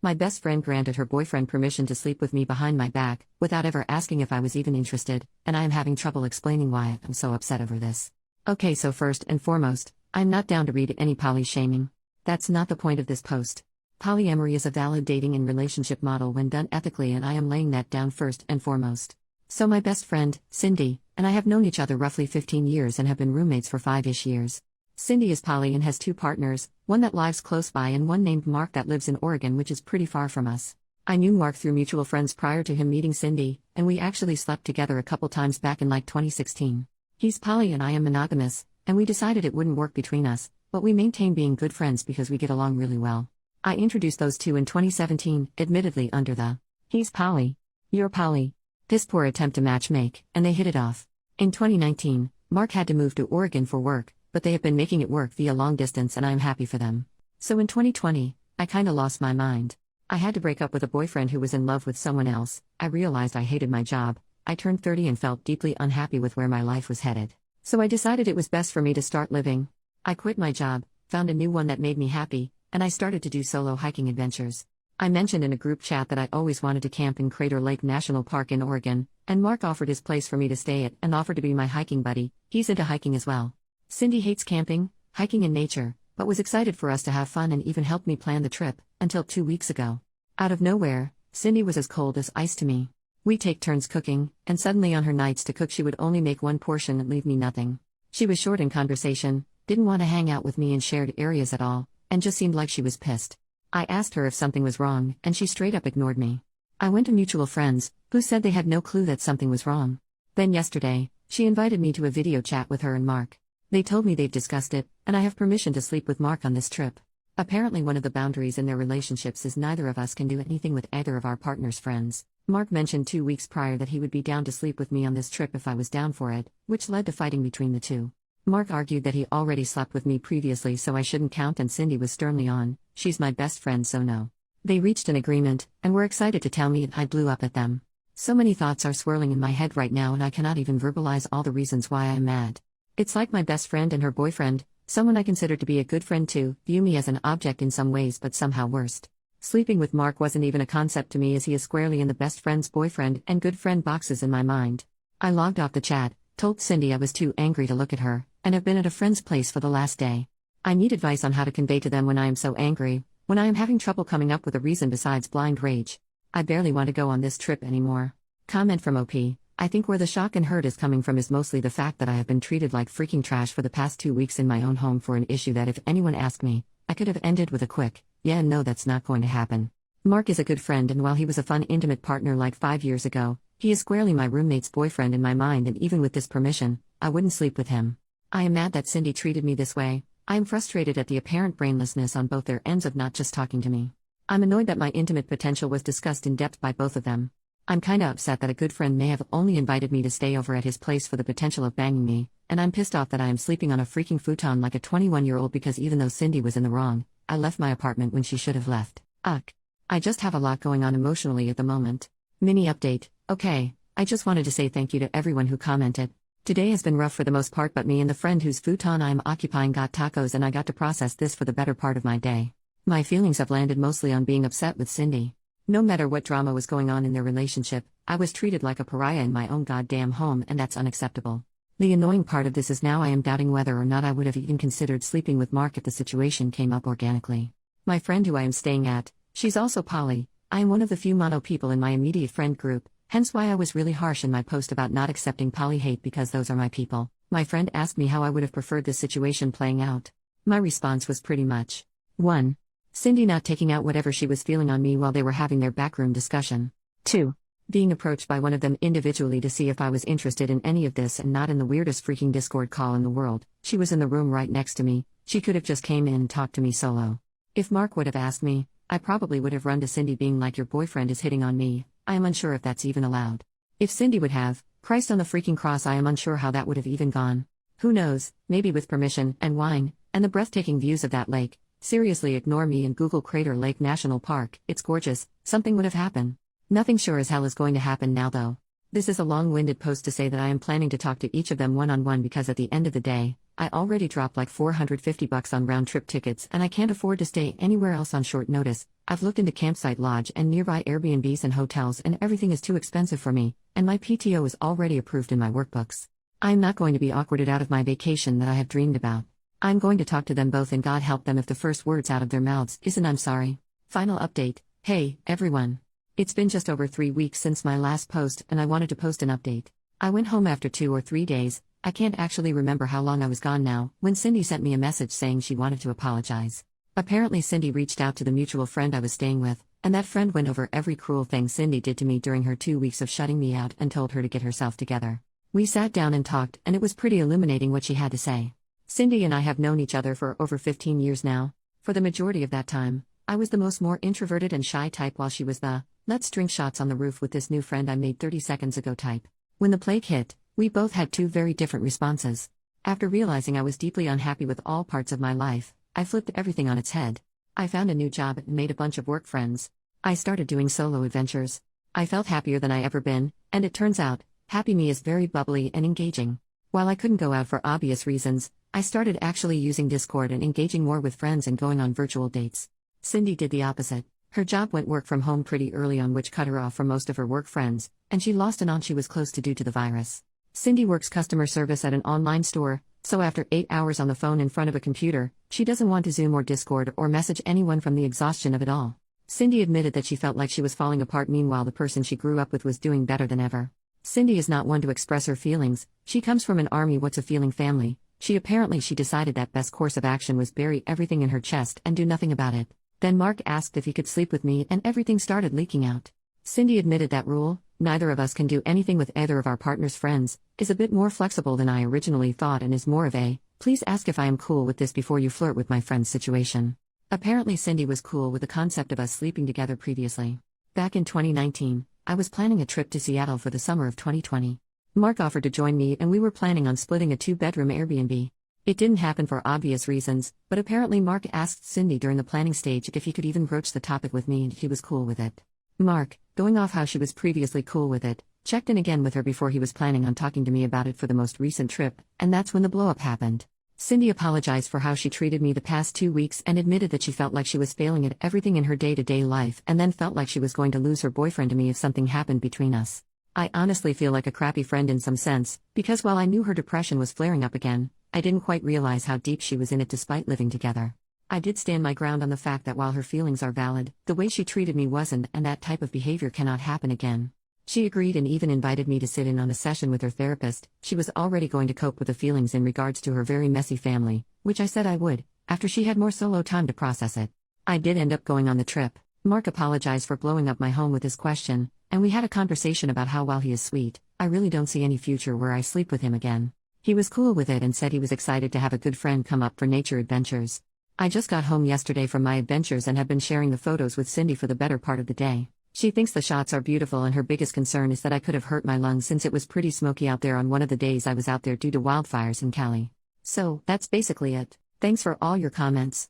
My best friend granted her boyfriend permission to sleep with me behind my back, without ever asking if I was even interested, and I am having trouble explaining why I'm so upset over this. Okay, so first and foremost, I'm not down to read any poly shaming. That's not the point of this post. Polyamory is a valid dating and relationship model when done ethically, and I am laying that down first and foremost. So my best friend, Cindy, and I have known each other roughly 15 years and have been roommates for 5-ish years. Cindy is poly and has 2 partners, one that lives close by and one named Mark that lives in Oregon, which is pretty far from us. I knew Mark through mutual friends prior to him meeting Cindy, and we actually slept together a couple times back in like 2016. He's poly and I am monogamous, and we decided it wouldn't work between us, but we maintain being good friends because we get along really well. I introduced those two in 2017, admittedly under the "he's poly, you're poly" piss poor attempt to matchmake, and they hit it off. In 2019, Mark had to move to Oregon for work, but they have been making it work via long distance and I am happy for them. So in 2020, I kinda lost my mind. I had to break up with a boyfriend who was in love with someone else. I realized I hated my job. I turned 30 and felt deeply unhappy with where my life was headed. So I decided it was best for me to start living. I quit my job, found a new one that made me happy, and I started to do solo hiking adventures. I mentioned in a group chat that I always wanted to camp in Crater Lake National Park in Oregon, and Mark offered his place for me to stay at and offered to be my hiking buddy. He's into hiking as well. Cindy hates camping, hiking and nature, but was excited for us to have fun and even helped me plan the trip, until 2 weeks ago. Out of nowhere, Cindy was as cold as ice to me. We take turns cooking, and suddenly on her nights to cook she would only make one portion and leave me nothing. She was short in conversation, didn't want to hang out with me in shared areas at all, and just seemed like she was pissed. I asked her if something was wrong, and she straight up ignored me. I went to mutual friends, who said they had no clue that something was wrong. Then yesterday, she invited me to a video chat with her and Mark. They told me they've discussed it, and I have permission to sleep with Mark on this trip. Apparently one of the boundaries in their relationships is neither of us can do anything with either of our partner's friends. Mark mentioned 2 weeks prior that he would be down to sleep with me on this trip if I was down for it, which led to fighting between the two. Mark argued that he already slept with me previously so I shouldn't count, and Cindy was sternly on, "She's my best friend so no." They reached an agreement, and were excited to tell me I blew up at them. So many thoughts are swirling in my head right now and I cannot even verbalize all the reasons why I'm mad. It's like my best friend and her boyfriend, someone I consider to be a good friend too, view me as an object in some ways but somehow worst. Sleeping with Mark wasn't even a concept to me as he is squarely in the best friend's boyfriend and good friend boxes in my mind. I logged off the chat, told Cindy I was too angry to look at her, and have been at a friend's place for the last day. I need advice on how to convey to them when I am so angry, when I am having trouble coming up with a reason besides blind rage. I barely want to go on this trip anymore. Comment from OP. I think where the shock and hurt is coming from is mostly the fact that I have been treated like freaking trash for the past 2 weeks in my own home for an issue that if anyone asked me, I could have ended with a quick, yeah and no, that's not going to happen. Mark is a good friend, and while he was a fun intimate partner like 5 years ago, he is squarely my roommate's boyfriend in my mind, and even with this permission, I wouldn't sleep with him. I am mad that Cindy treated me this way. I am frustrated at the apparent brainlessness on both their ends of not just talking to me. I'm annoyed that my intimate potential was discussed in depth by both of them. I'm kinda upset that a good friend may have only invited me to stay over at his place for the potential of banging me, and I'm pissed off that I am sleeping on a freaking futon like a 21-year-old because even though Cindy was in the wrong, I left my apartment when she should have left. Ugh. I just have a lot going on emotionally at the moment. Mini update. Okay, I just wanted to say thank you to everyone who commented. Today has been rough for the most part, but me and the friend whose futon I'm occupying got tacos and I got to process this for the better part of my day. My feelings have landed mostly on being upset with Cindy. No matter what drama was going on in their relationship, I was treated like a pariah in my own goddamn home, and that's unacceptable. The annoying part of this is now I am doubting whether or not I would have even considered sleeping with Mark if the situation came up organically. My friend who I am staying at, she's also poly. I am one of the few mono people in my immediate friend group, hence why I was really harsh in my post about not accepting poly hate because those are my people. My friend asked me how I would have preferred this situation playing out. My response was pretty much 1. Cindy not taking out whatever she was feeling on me while they were having their backroom discussion. 2. Being approached by one of them individually to see if I was interested in any of this and not in the weirdest freaking Discord call in the world. She was in the room right next to me, she could have just came in and talked to me solo. If Mark would have asked me, I probably would have run to Cindy being like, "Your boyfriend is hitting on me." I am unsure if that's even allowed. If Cindy would have, Christ on the freaking cross, I am unsure how that would have even gone. Who knows, maybe with permission, and wine, and the breathtaking views of that lake. Seriously, ignore me and Google Crater Lake National Park, it's gorgeous, something would have happened. Nothing sure as hell is going to happen now though. This is a long-winded post to say that I am planning to talk to each of them one-on-one because at the end of the day, I already dropped like $450 on round-trip tickets and I can't afford to stay anywhere else on short notice, I've looked into campsite lodge and nearby Airbnbs and hotels, and everything is too expensive for me, and my PTO is already approved in my workbooks. I'm not going to be awkwarded out of my vacation that I have dreamed about. I'm going to talk to them both, and God help them if the first words out of their mouths isn't "I'm sorry." Final update. Hey, everyone. It's been just over 3 weeks since my last post, and I wanted to post an update. I went home after 2 or 3 days. I can't actually remember how long I was gone now, when Cindy sent me a message saying she wanted to apologize. Apparently Cindy reached out to the mutual friend I was staying with, and that friend went over every cruel thing Cindy did to me during her 2 weeks of shutting me out and told her to get herself together. We sat down and talked, and it was pretty illuminating what she had to say. Cindy and I have known each other for over 15 years now. For the majority of that time, I was the more introverted and shy type, while she was the "let's drink shots on the roof with this new friend I made 30 seconds ago" type. When the plague hit, we both had 2 very different responses. After realizing I was deeply unhappy with all parts of my life, I flipped everything on its head. I found a new job and made a bunch of work friends. I started doing solo adventures. I felt happier than I ever been, and it turns out, happy me is very bubbly and engaging. While I couldn't go out for obvious reasons, I started actually using Discord and engaging more with friends and going on virtual dates. Cindy did the opposite. Her job went work from home pretty early on, which cut her off from most of her work friends, and she lost an aunt she was close to due to the virus. Cindy works customer service at an online store, so after 8 hours on the phone in front of a computer, she doesn't want to Zoom or Discord or message anyone from the exhaustion of it all. Cindy admitted that she felt like she was falling apart, meanwhile the person she grew up with was doing better than ever. Cindy is not one to express her feelings. She comes from an army what's a feeling family. She decided that best course of action was bury everything in her chest and do nothing about it. Then Mark asked if he could sleep with me, and everything started leaking out. Cindy admitted that rule, "neither of us can do anything with either of our partner's friends," is a bit more flexible than I originally thought, and is more of a "please ask if I am cool with this before you flirt with my friend's" situation. Apparently Cindy was cool with the concept of us sleeping together previously. Back in 2019, I was planning a trip to Seattle for the summer of 2020. Mark offered to join me, and we were planning on splitting a 2-bedroom Airbnb. It didn't happen for obvious reasons, but apparently Mark asked Cindy during the planning stage if he could even broach the topic with me, and he was cool with it. Mark, going off how she was previously cool with it, checked in again with her before he was planning on talking to me about it for the most recent trip, and that's when the blow-up happened. Cindy apologized for how she treated me the past 2 weeks and admitted that she felt like she was failing at everything in her day-to-day life, and then felt like she was going to lose her boyfriend to me if something happened between us. I honestly feel like a crappy friend in some sense, because while I knew her depression was flaring up again, I didn't quite realize how deep she was in it despite living together. I did stand my ground on the fact that while her feelings are valid, the way she treated me wasn't, and that type of behavior cannot happen again. She agreed and even invited me to sit in on a session with her therapist. She was already going to cope with the feelings in regards to her very messy family, which I said I would, after she had more solo time to process it. I did end up going on the trip. Mark apologized for blowing up my home with his question, and we had a conversation about how, while he is sweet, I really don't see any future where I sleep with him again. He was cool with it and said he was excited to have a good friend come up for nature adventures. I just got home yesterday from my adventures and have been sharing the photos with Cindy for the better part of the day. She thinks the shots are beautiful, and her biggest concern is that I could have hurt my lungs since it was pretty smoky out there on one of the days I was out there due to wildfires in Cali. So, that's basically it. Thanks for all your comments.